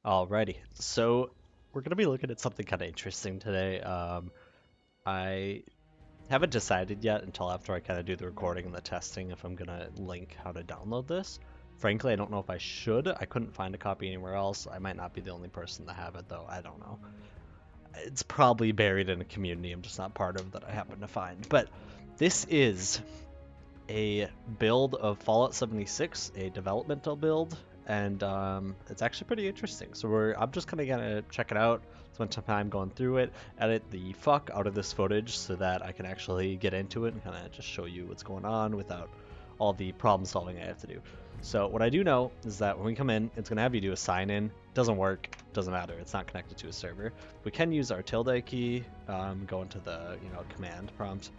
Alrighty, so we're gonna be looking at something kind of interesting today. I haven't decided yet until after I kind of do the recording and the testing if I'm gonna link how to download this. Frankly, I don't know if I should. I couldn't find a copy anywhere else. I might not be the only person to have it though. I don't know. It's probably buried in a community I'm just not part of that I happen to find. But this is a build of Fallout 76, a developmental build, and it's actually pretty interesting. So I'm just kind of gonna check it out, spend some time going through it, edit the fuck out of this footage so that I can actually get into it and kind of just show you what's going on without all the problem solving I have to do. So what I do know is that when we come in, it's gonna have you do a sign in. Doesn't work, doesn't matter. It's not connected to a server. We can use our tilde key, go into the command prompt.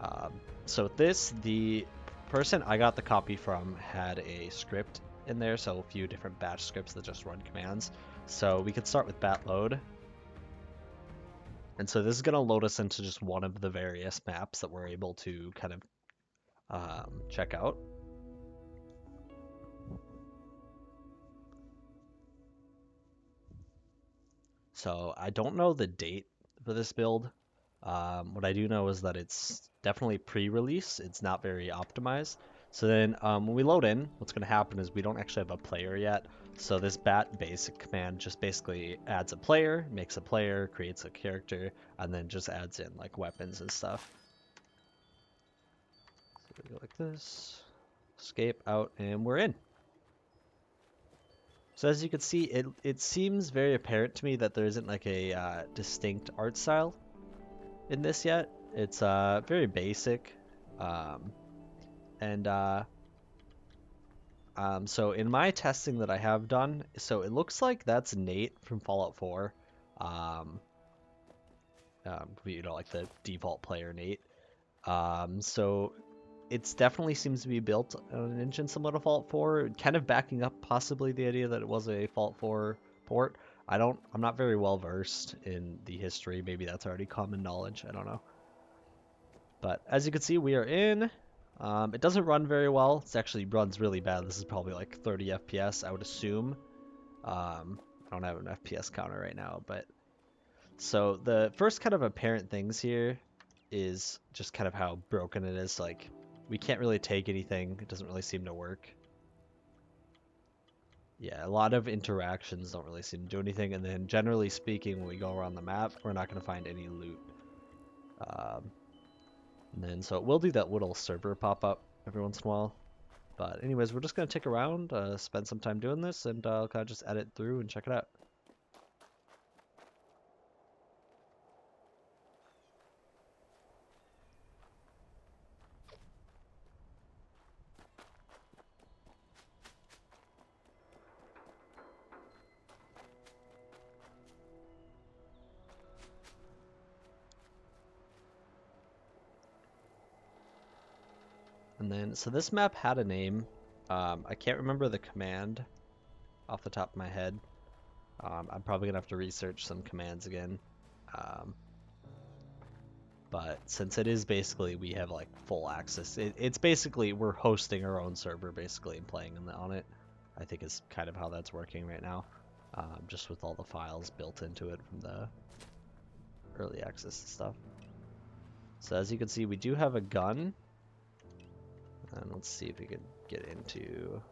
um, so the person I got the copy from had a script in there, so a few different batch scripts that just run commands. So we could start with bat load. And so this is going to load us into just one of the various maps that we're able to kind of check out. So I don't know the date for this build. What I do know is that it's definitely pre-release. It's not very optimized. So then when we load in, what's going to happen is we don't actually have a player yet. So this bat basic command just basically adds a player, makes a player, creates a character, and then just adds in like weapons and stuff. So we go like this, escape out, and we're in. So as you can see, it seems very apparent to me that there isn't like a distinct art style in this yet. It's very basic. Um, and so in my testing that I have done, so it looks like that's Nate from Fallout 4. Um, like the default player Nate. So it's definitely seems to be built on an engine similar to Fallout 4, kind of backing up possibly the idea that it was a Fallout 4 port. I'm not very well versed in the history. Maybe that's already common knowledge. I don't know. But as you can see, we are in. It doesn't run very well. It actually runs really bad. This is probably like 30 FPS, I would assume. I don't have an FPS counter right now, but so the first kind of apparent things here is just kind of how broken it is. Like we can't really take anything. It doesn't really seem to work. Yeah, a lot of interactions don't really seem to do anything. And then generally speaking, when we go around the map, we're not going to find any loot. Um, and then so it will do that little server pop up every once in a while. But anyways, we're just gonna take a round, spend some time doing this, and I'll kind of just edit through and check it out. And then, so this map had a name. I can't remember the command off the top of my head. I'm probably gonna have to research some commands again. Um, but since it is basically we have like full access, it's basically we're hosting our own server basically and playing on it. I think is kind of how that's working right now, just with all the files built into it from the early access stuff. So as you can see, we do have a gun. And let's see if we can get into...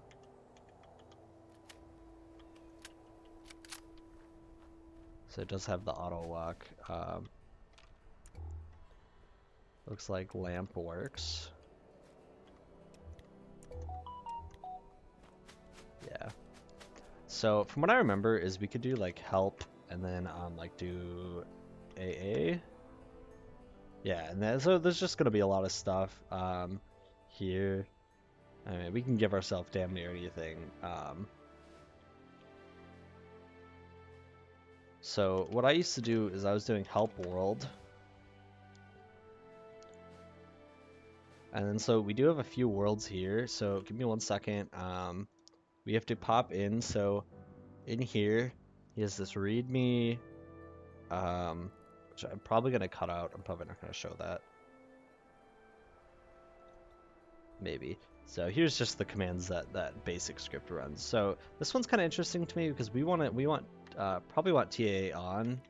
So it does have the auto lock. Looks like lamp works. Yeah. So from what I remember is we could do like help and then like do AA. Yeah, and then so there's just gonna be a lot of stuff here. I mean, we can give ourselves damn near anything. So what I used to do is I was doing help world. And then so we do have a few worlds here. So give me 1 second. We have to pop in. So in here, he has this README, which I'm probably gonna cut out. I'm probably not gonna show that. Maybe. So here's just the commands that basic script runs. So this one's kind of interesting to me because we probably want TAA on,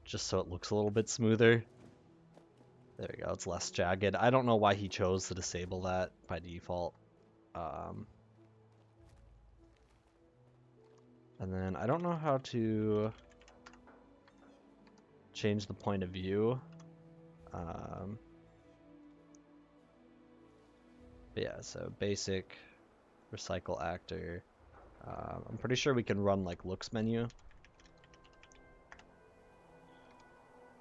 just so it looks a little bit smoother. There we go, it's less jagged. I don't know why he chose to disable that by default. And then I don't know how to change the point of view. But yeah, so basic, recycle actor. I'm pretty sure we can run like looks menu.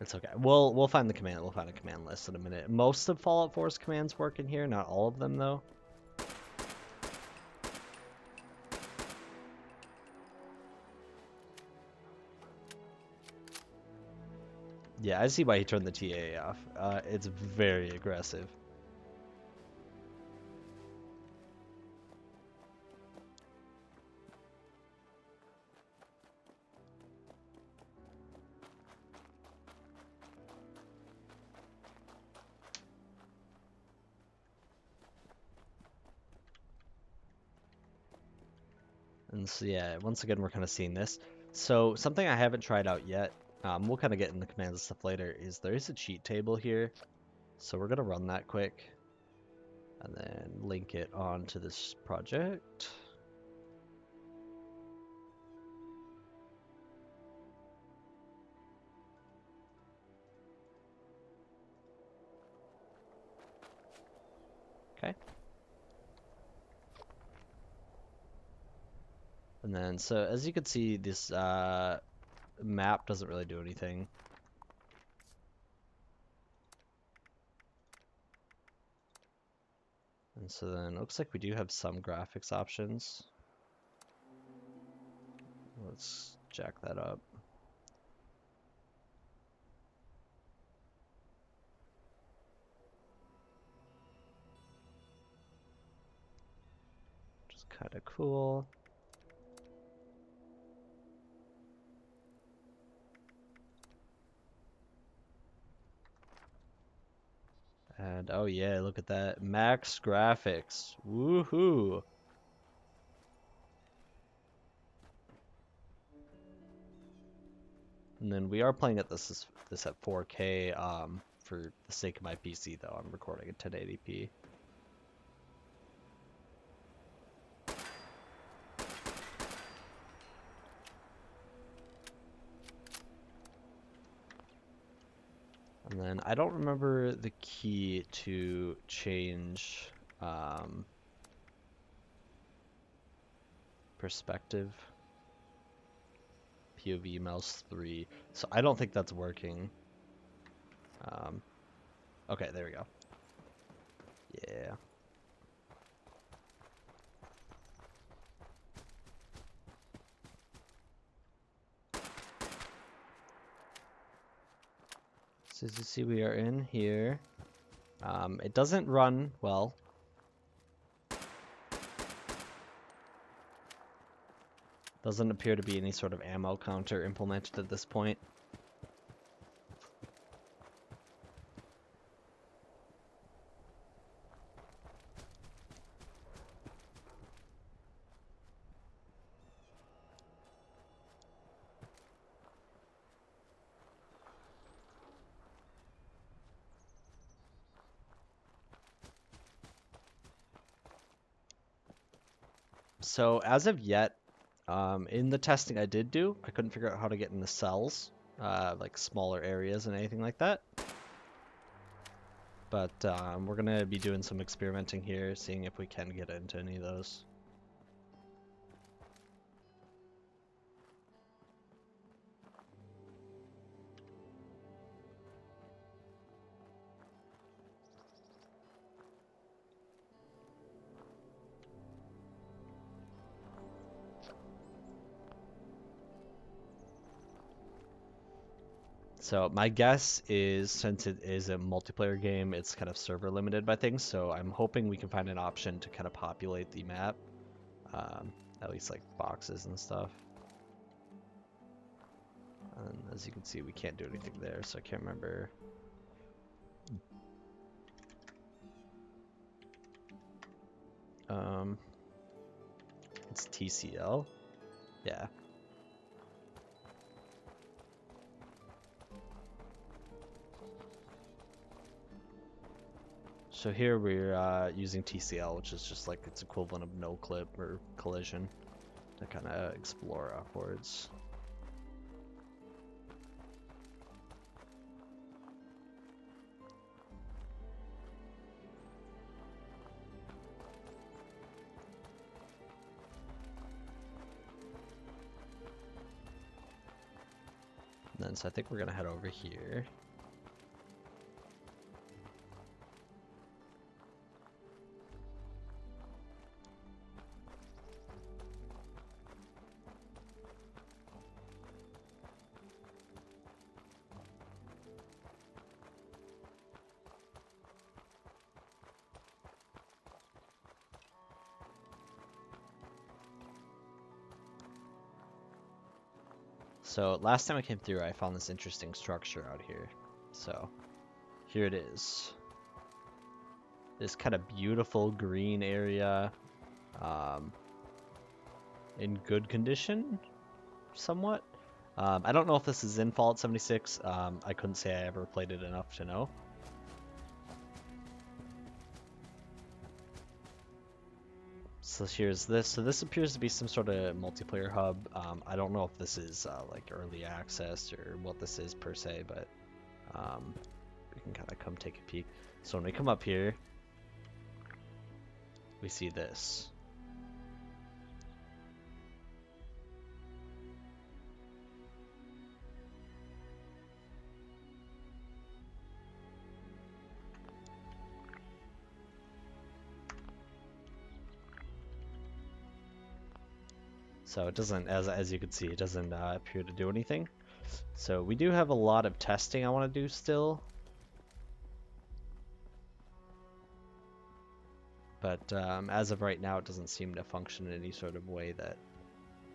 It's okay. We'll find the command. We'll find a command list in a minute. Most of Fallout 4's commands work in here, not all of them though. Yeah, I see why he turned the TAA off. It's very aggressive. And so yeah, once again, we're kind of seeing this. So something I haven't tried out yet, we'll kind of get in the commands and stuff later, is there is a cheat table here. So we're gonna run that quick and then link it onto this project. Okay. And then, so as you can see, this map doesn't really do anything. And so then it looks like we do have some graphics options. Let's jack that up. Which is kind of cool. And oh yeah, look at that. Max graphics. Woohoo! And then we are playing at this at 4K for the sake of my PC though. I'm recording at 1080p. And then I don't remember the key to change perspective. POV mouse 3. So I don't think that's working. Okay, there we go. Yeah. So as you see, we are in here. It doesn't run well. Doesn't appear to be any sort of ammo counter implemented at this point. So as of yet, in the testing I did do, I couldn't figure out how to get in the cells, like smaller areas and anything like that. But we're gonna be doing some experimenting here, seeing if we can get into any of those. So my guess is, since it is a multiplayer game, it's kind of server limited by things, so I'm hoping we can find an option to kind of populate the map. At least like boxes and stuff. And as you can see, we can't do anything there, so I can't remember. It's TCL. Yeah. So here we're using TCL, which is just like its equivalent of no clip or collision, to kind of explore upwards. And then, so I think we're gonna head over here. So last time I came through, I found this interesting structure out here. So here it is. This kind of beautiful green area, in good condition, somewhat. I don't know if this is in Fallout 76. I couldn't say I ever played it enough to know. So here's this. So this appears to be some sort of multiplayer hub. I don't know if this is like early access or what this is per se, but we can kind of come take a peek. So when we come up here, we see this. So it doesn't, as you can see, it doesn't appear to do anything. So we do have a lot of testing I want to do still. But as of right now, it doesn't seem to function in any sort of way that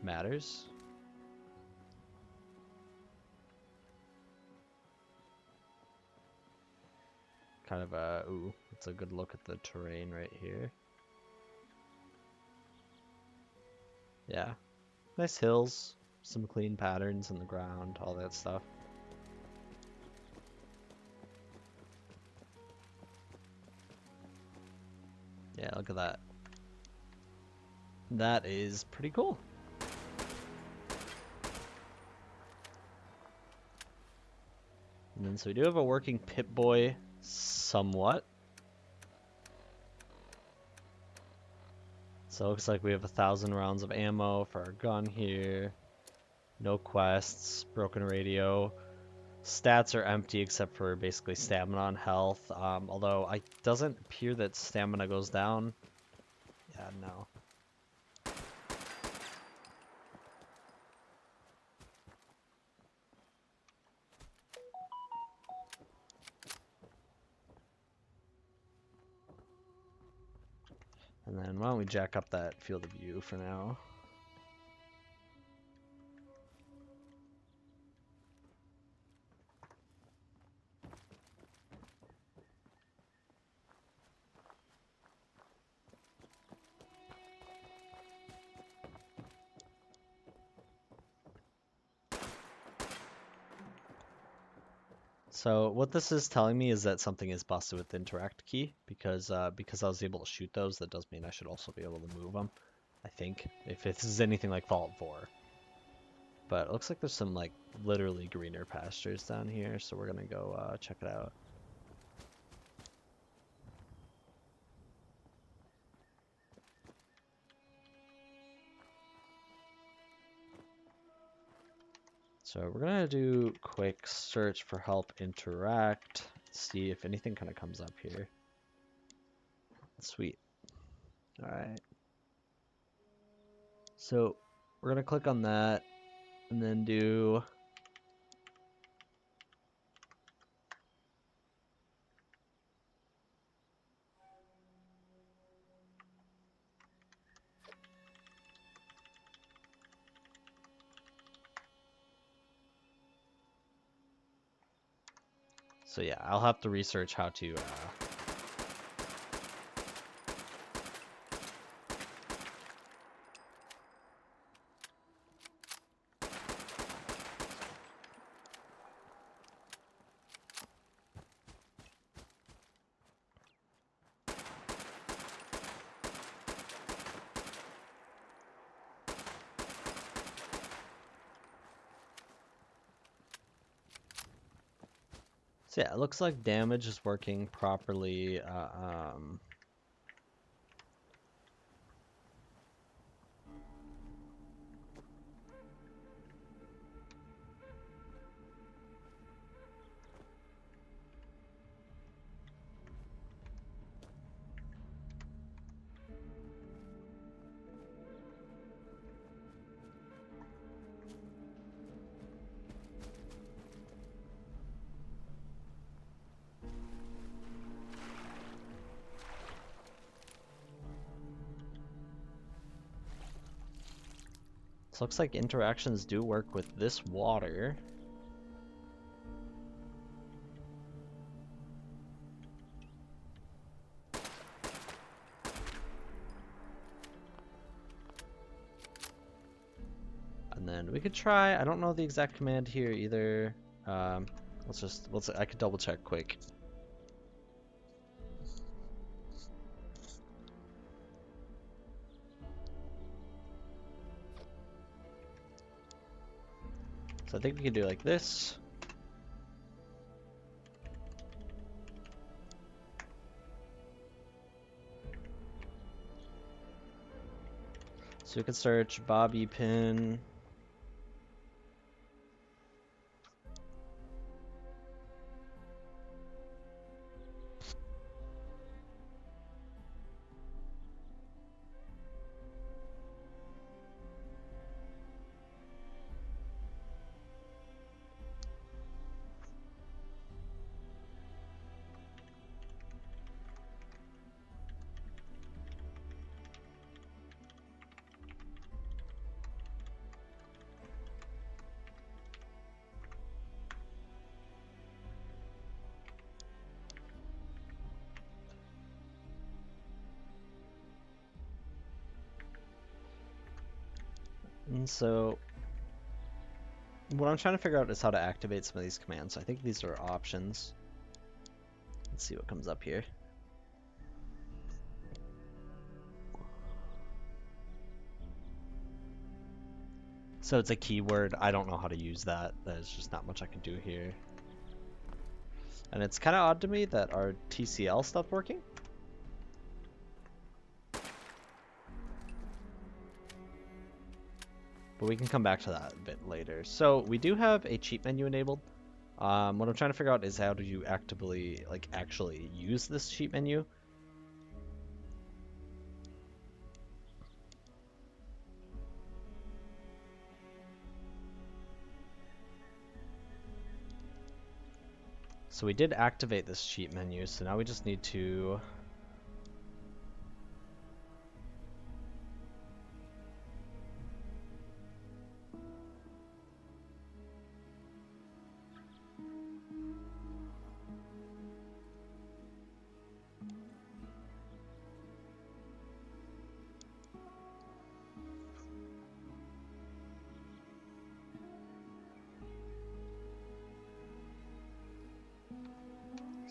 matters. Kind of a, ooh, it's a good look at the terrain right here. Yeah, nice hills, some clean patterns in the ground, all that stuff. Yeah, look at that. That is pretty cool. And then so we do have a working Pip-Boy, somewhat. So it looks like we have 1,000 rounds of ammo for our gun here. No quests, broken radio. Stats are empty except for basically stamina and health. Although it doesn't appear that stamina goes down. Yeah, no. And then why don't we jack up that field of view for now? So what this is telling me is that something is busted with the interact key because I was able to shoot those, that does mean I should also be able to move them. I think if this is anything like Fallout 4. But it looks like there's some like literally greener pastures down here, so we're gonna go check it out. So we're gonna do quick search for help interact, see if anything kind of comes up here. Sweet. All right. So we're gonna click on that and then do so yeah, I'll have to research how to So yeah, it looks like damage is working properly. So looks like interactions do work with this water. And then we could try, I don't know the exact command here either. I could double check quick. So I think we can do like this. So we could search bobby pin. And so what I'm trying to figure out is how to activate some of these commands. So I think these are options. Let's see what comes up here. So it's a keyword. I don't know how to use that. There's just not much I can do here. And it's kind of odd to me that our TCL stopped working. But we can come back to that a bit later. So we do have a cheat menu enabled. What I'm trying to figure out is how do you actively, actually use this cheat menu. So we did activate this cheat menu, so now we just need to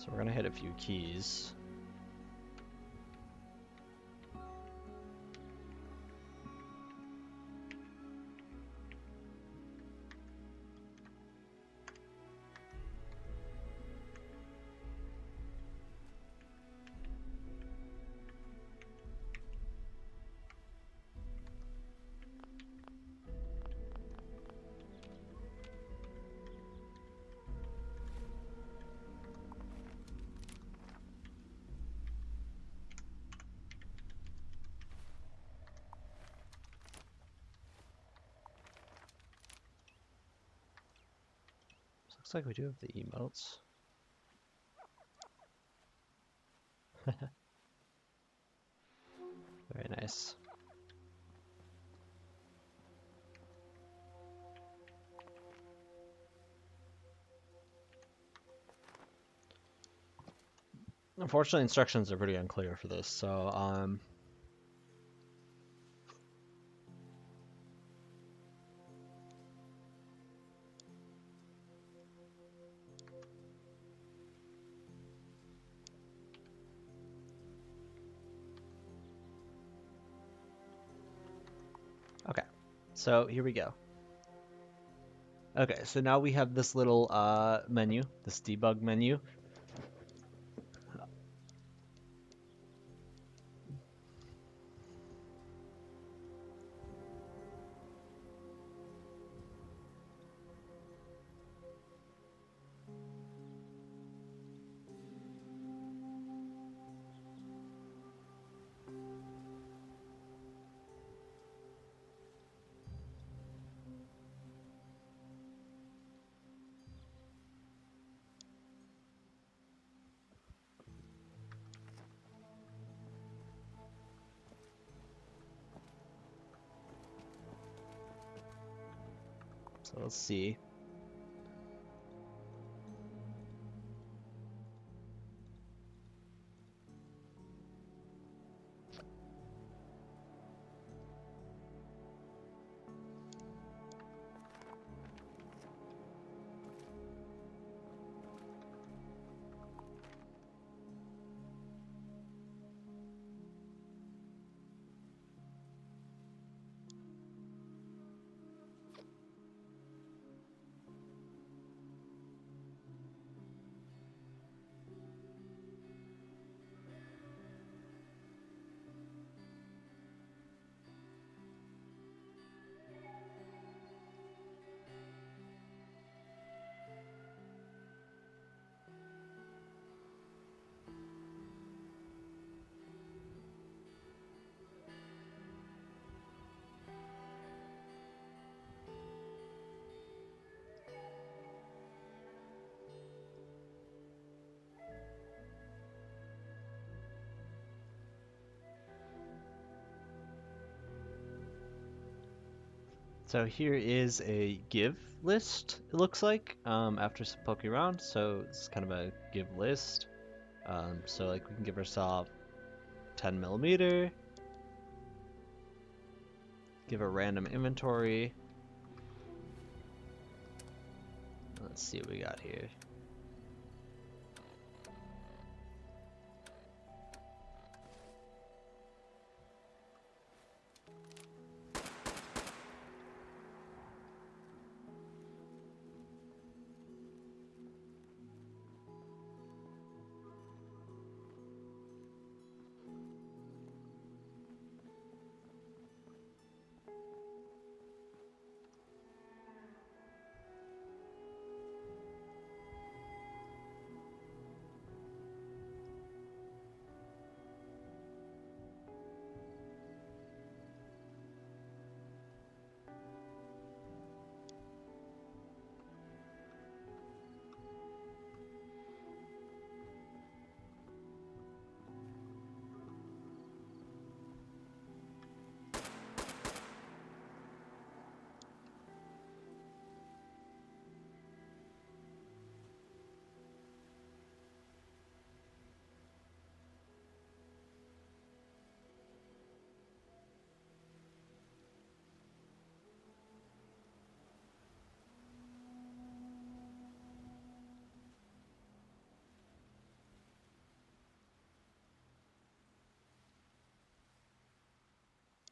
so we're gonna hit a few keys. So looks like we do have the emotes. Very nice. Unfortunately, instructions are pretty unclear for this, so okay. So here we go. Okay, so now we have this little menu, this debug menu. So let's see. So here is a give list, it looks like, after some poking around. So it's kind of a give list. So like we can give ourselves 10 millimeter, give a random inventory. Let's see what we got here.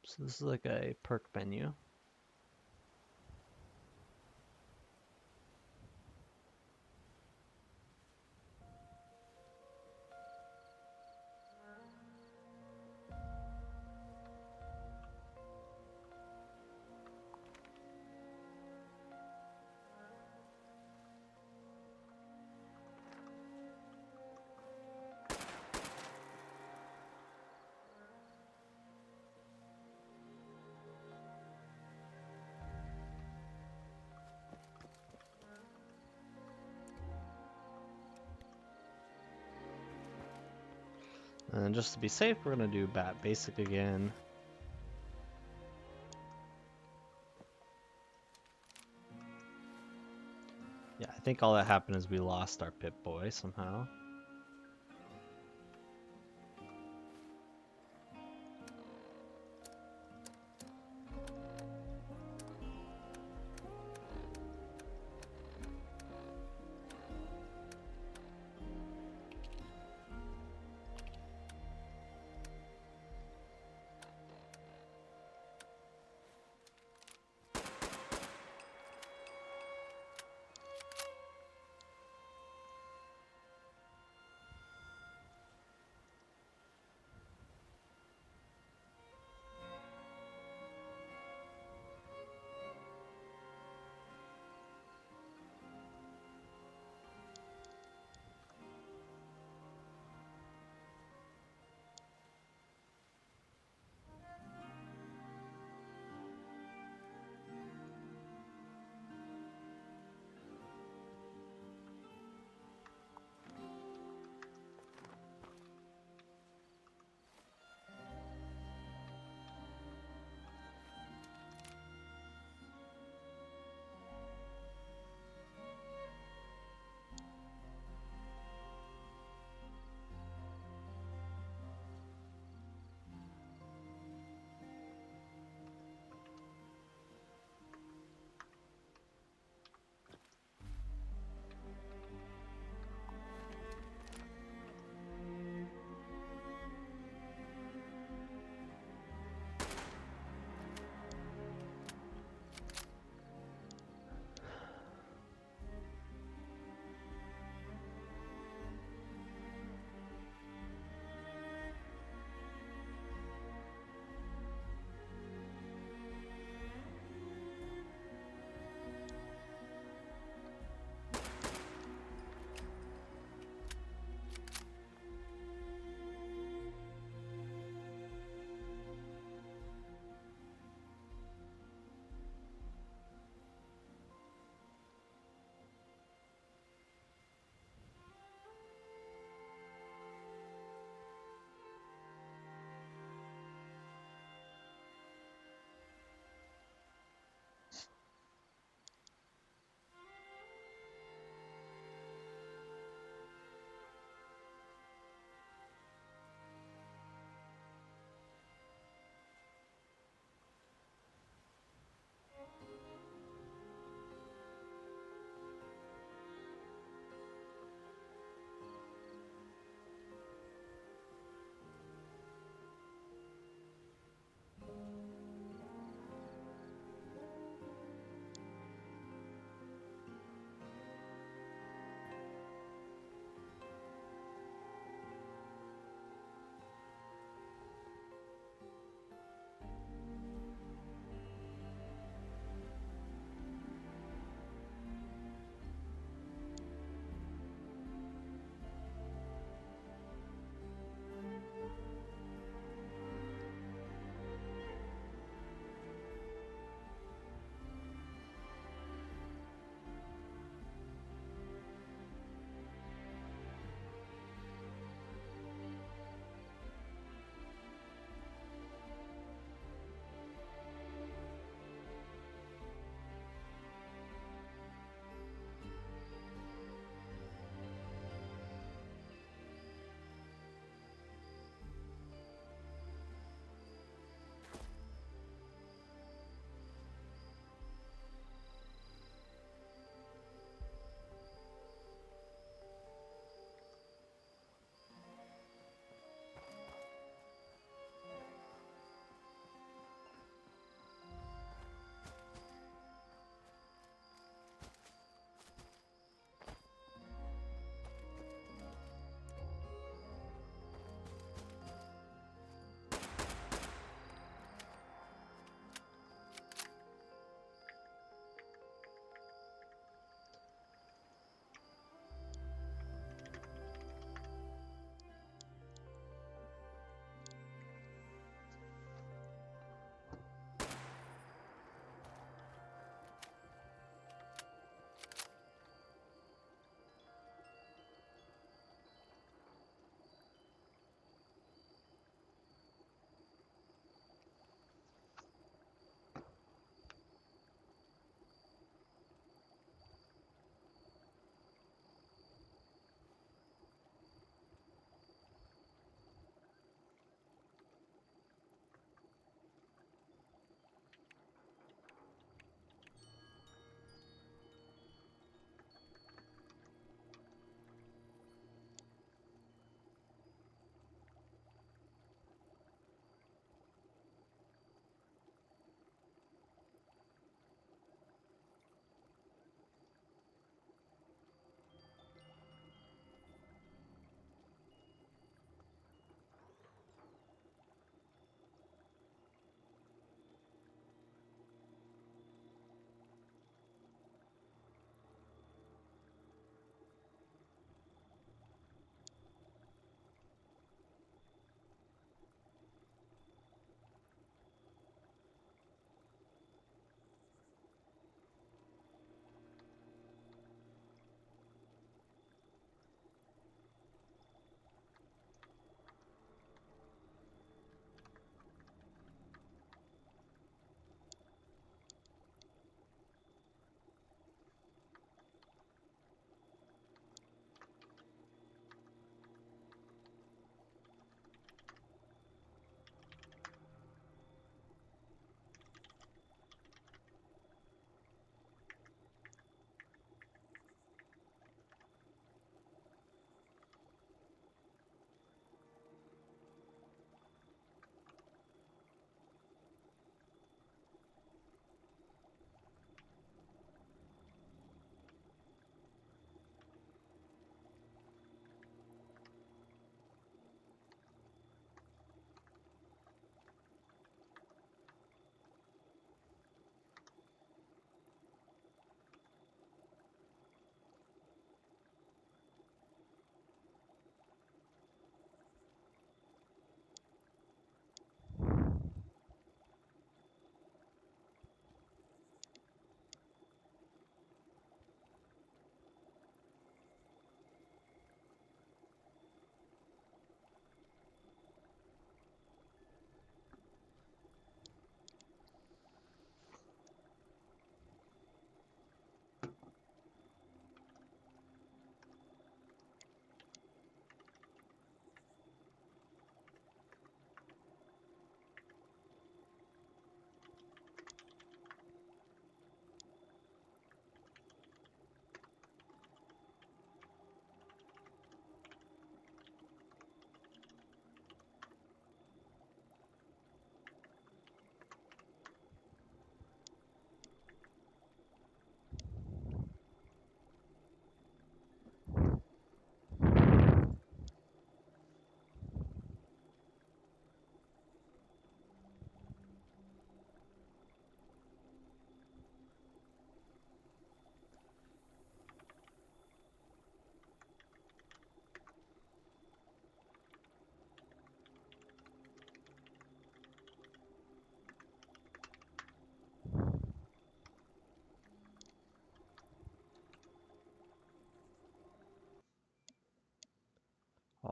So this is like a perk menu. And just to be safe, we're gonna do bat basic again. Yeah, I think all that happened is we lost our Pip-Boy somehow.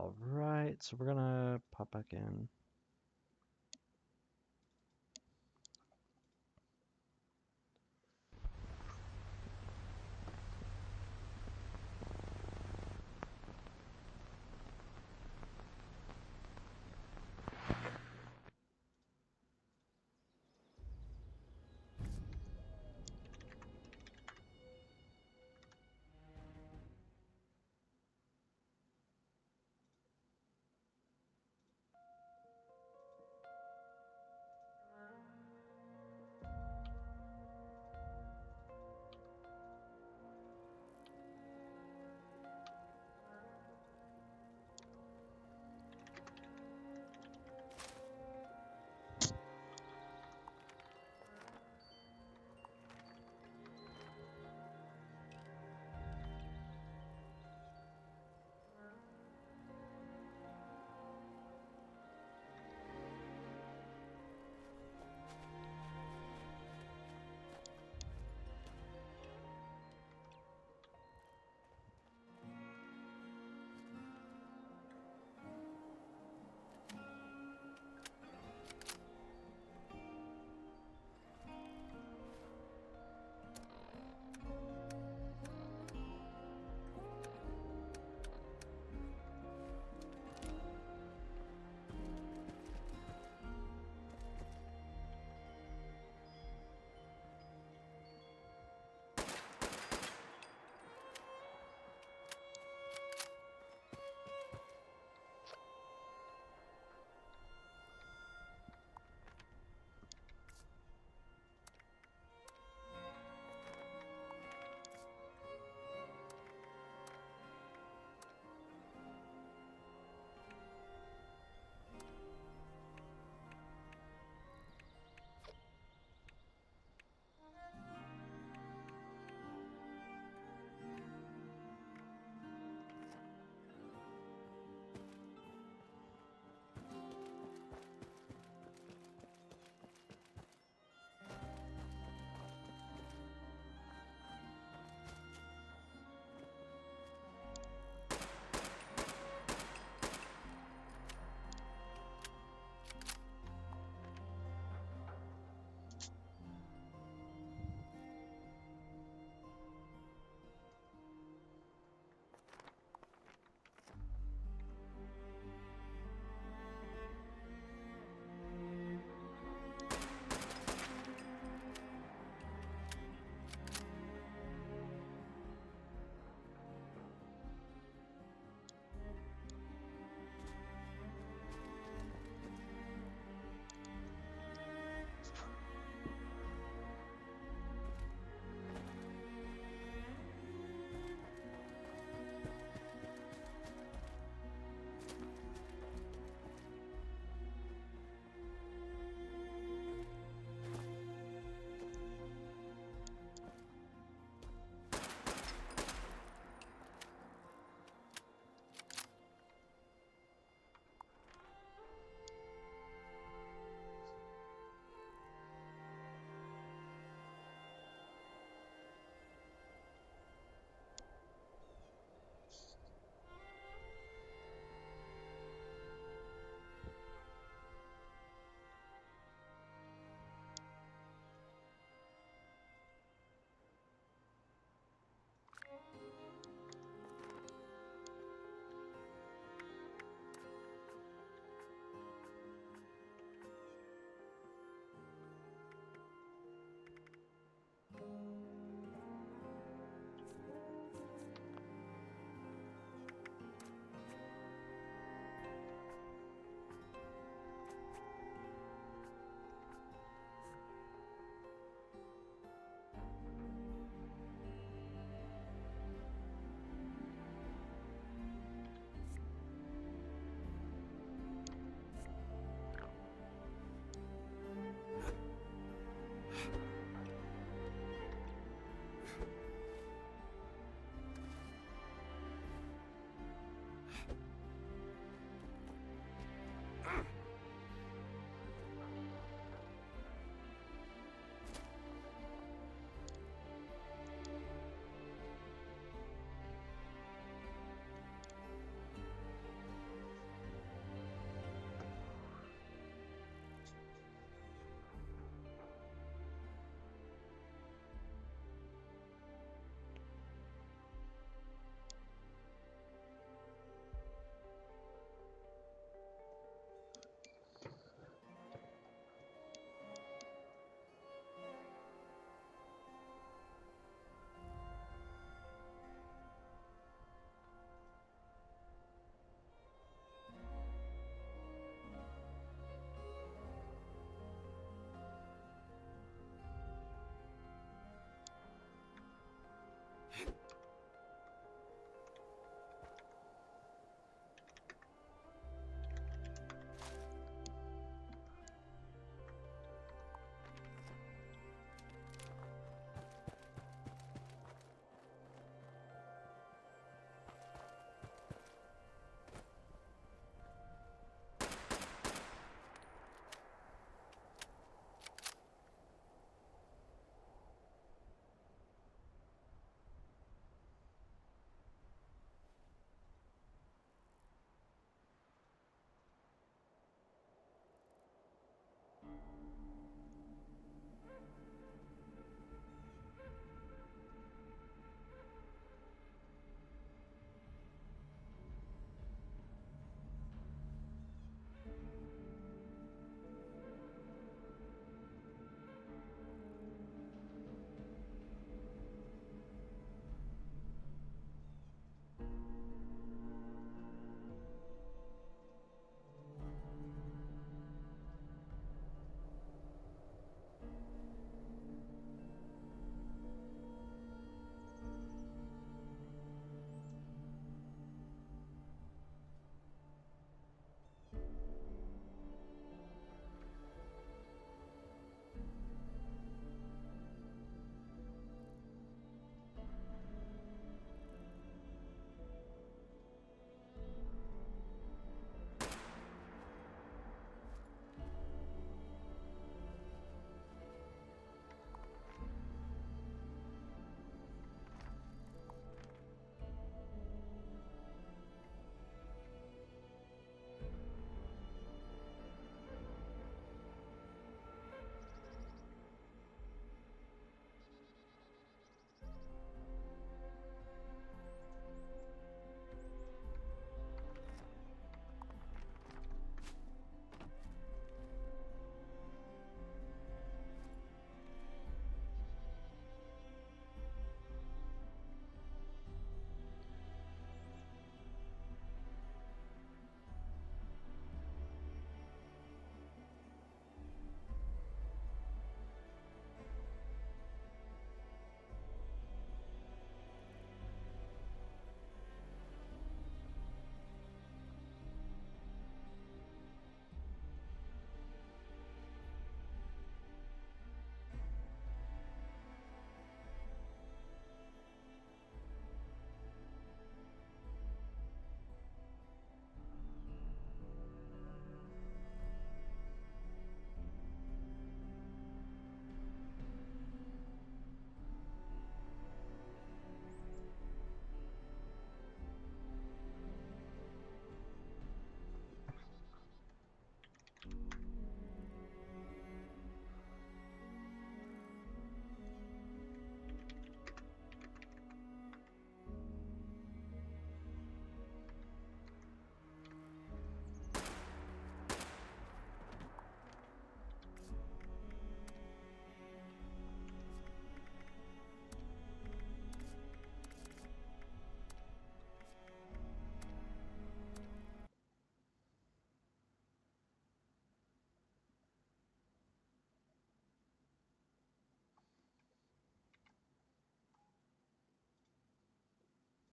All right, so we're gonna pop back in.